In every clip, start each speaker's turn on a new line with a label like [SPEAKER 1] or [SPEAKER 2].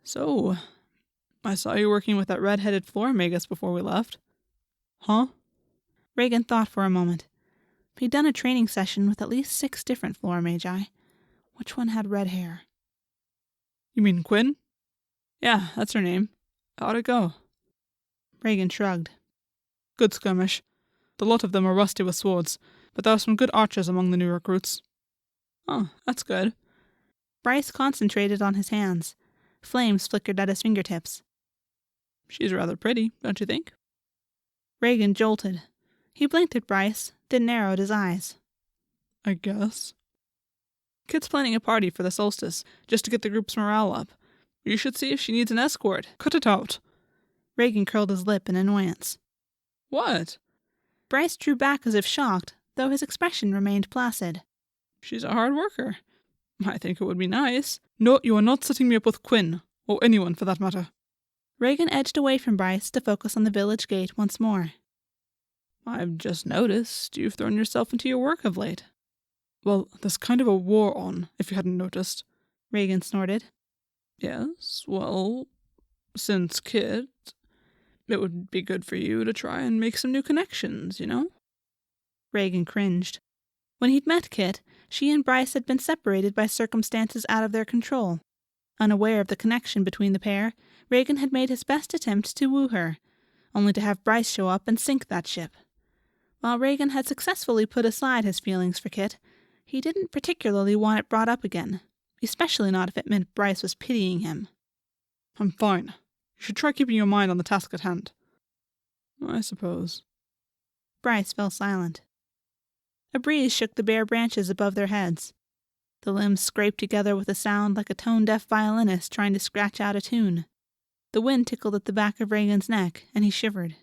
[SPEAKER 1] So, I saw you working with that red-headed flora magus before we left. Huh?
[SPEAKER 2] Reagan thought for a moment. He'd done a training session with at least 6 different flora magi. Which one had red hair?
[SPEAKER 1] You mean Quinn? Yeah, that's her name. How'd it go?
[SPEAKER 2] Reagan shrugged.
[SPEAKER 1] Good skirmish. The lot of them are rusty with swords, but there are some good archers among the new recruits. Oh, that's good.
[SPEAKER 2] Bryce concentrated on his hands. Flames flickered at his fingertips.
[SPEAKER 1] She's rather pretty, don't you think?
[SPEAKER 2] Reagan jolted. He blinked at Bryce, then narrowed his eyes.
[SPEAKER 1] I guess. Kit's planning a party for the solstice, just to get the group's morale up. You should see if she needs an escort. Cut it out.
[SPEAKER 2] Reagan curled his lip in annoyance.
[SPEAKER 1] What?
[SPEAKER 2] Bryce drew back as if shocked, though his expression remained placid.
[SPEAKER 1] She's a hard worker. I think it would be nice. No, you are not setting me up with Quinn, or anyone for that matter.
[SPEAKER 2] Reagan edged away from Bryce to focus on the village gate once more.
[SPEAKER 1] I've just noticed you've thrown yourself into your work of late. Well, there's kind of a war on, if you hadn't noticed.
[SPEAKER 2] Reagan snorted.
[SPEAKER 1] Yes, well, since Kit, it would be good for you to try and make some new connections, you know?
[SPEAKER 2] Reagan cringed. When he'd met Kit, she and Bryce had been separated by circumstances out of their control. Unaware of the connection between the pair, Reagan had made his best attempt to woo her, only to have Bryce show up and sink that ship. While Reagan had successfully put aside his feelings for Kit, he didn't particularly want it brought up again, especially not if it meant Bryce was pitying him.
[SPEAKER 1] I'm fine. You should try keeping your mind on the task at hand. I suppose.
[SPEAKER 2] Bryce fell silent. A breeze shook the bare branches above their heads. The limbs scraped together with a sound like a tone-deaf violinist trying to scratch out a tune. The wind tickled at the back of Reagan's neck, and he shivered.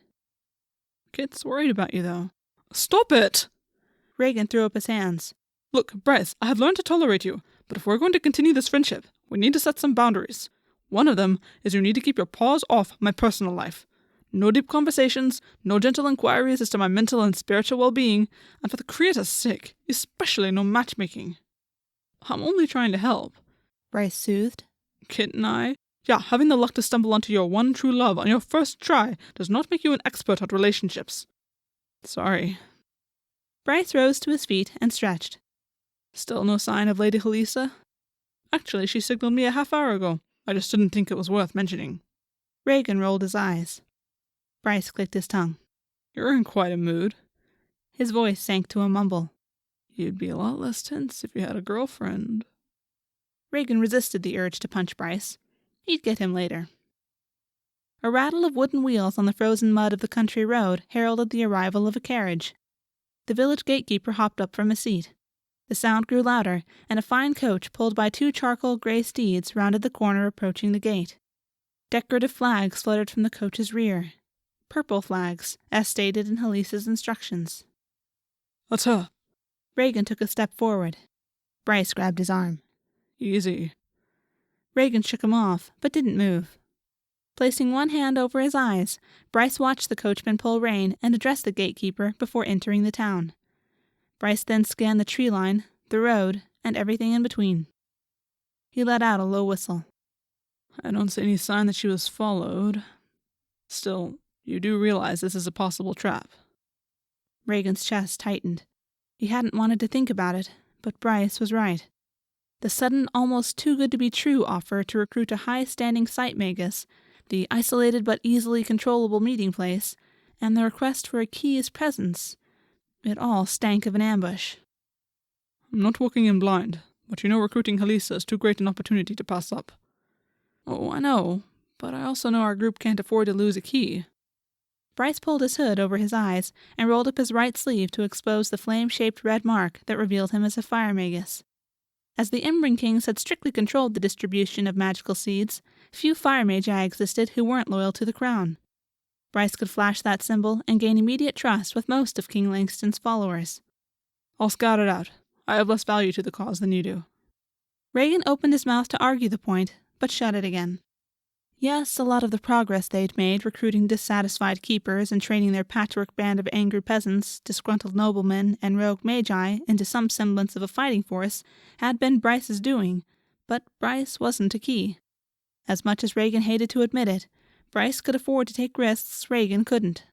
[SPEAKER 1] Kit's worried about you, though. Stop it!
[SPEAKER 2] Reagan threw up his hands.
[SPEAKER 1] Look, Bryce, I have learned to tolerate you, but if we're going to continue this friendship, we need to set some boundaries. One of them is you need to keep your paws off my personal life. No deep conversations, no gentle inquiries as to my mental and spiritual well-being, and for the Creator's sake, especially no matchmaking. I'm only trying to help.
[SPEAKER 2] Bryce soothed.
[SPEAKER 1] Kit and I, having the luck to stumble onto your one true love on your first try does not make you an expert at relationships. Sorry.
[SPEAKER 2] Bryce rose to his feet and stretched.
[SPEAKER 1] Still no sign of Lady Halisa? Actually, she signaled me a half hour ago. I just didn't think it was worth mentioning.
[SPEAKER 2] Reagan rolled his eyes. Bryce clicked his tongue.
[SPEAKER 1] You're in quite a mood.
[SPEAKER 2] His voice sank to a mumble.
[SPEAKER 1] You'd be a lot less tense if you had a girlfriend.
[SPEAKER 2] Reagan resisted the urge to punch Bryce. He'd get him later. A rattle of wooden wheels on the frozen mud of the country road heralded the arrival of a carriage. The village gatekeeper hopped up from his seat. The sound grew louder, and a fine coach pulled by 2 charcoal gray steeds rounded the corner approaching the gate. Decorative flags fluttered from the coach's rear. Purple flags, as stated in Halisa's instructions.
[SPEAKER 1] That's her.
[SPEAKER 2] Reagan took a step forward. Bryce grabbed his arm.
[SPEAKER 1] Easy.
[SPEAKER 2] Reagan shook him off, but didn't move. Placing one hand over his eyes, Bryce watched the coachman pull rein and address the gatekeeper before entering the town. Bryce then scanned the tree line, the road, and everything in between. He let out a low whistle.
[SPEAKER 1] I don't see any sign that she was followed. Still, you do realize this is a possible trap.
[SPEAKER 2] Reagan's chest tightened. He hadn't wanted to think about it, but Bryce was right. The sudden, almost too-good-to-be-true offer to recruit a high-standing site magus, the isolated but easily controllable meeting place, and the request for a key's presence, it all stank of an ambush.
[SPEAKER 1] I'm not walking in blind, but you know recruiting Halisa is too great an opportunity to pass up. Oh, I know, but I also know our group can't afford to lose a key.
[SPEAKER 2] Bryce pulled his hood over his eyes and rolled up his right sleeve to expose the flame-shaped red mark that revealed him as a fire magus. As the Embering Kings had strictly controlled the distribution of magical seeds, few fire magi existed who weren't loyal to the crown. Bryce could flash that symbol and gain immediate trust with most of King Langstyn's followers.
[SPEAKER 1] I'll scout it out. I have less value to the cause than you do.
[SPEAKER 2] Reagan opened his mouth to argue the point, but shut it again. Yes, a lot of the progress they'd made recruiting dissatisfied keepers and training their patchwork band of angry peasants, disgruntled noblemen, and rogue magi into some semblance of a fighting force had been Bryce's doing, but Bryce wasn't a key. As much as Reagan hated to admit it, Bryce could afford to take risks Reagan couldn't.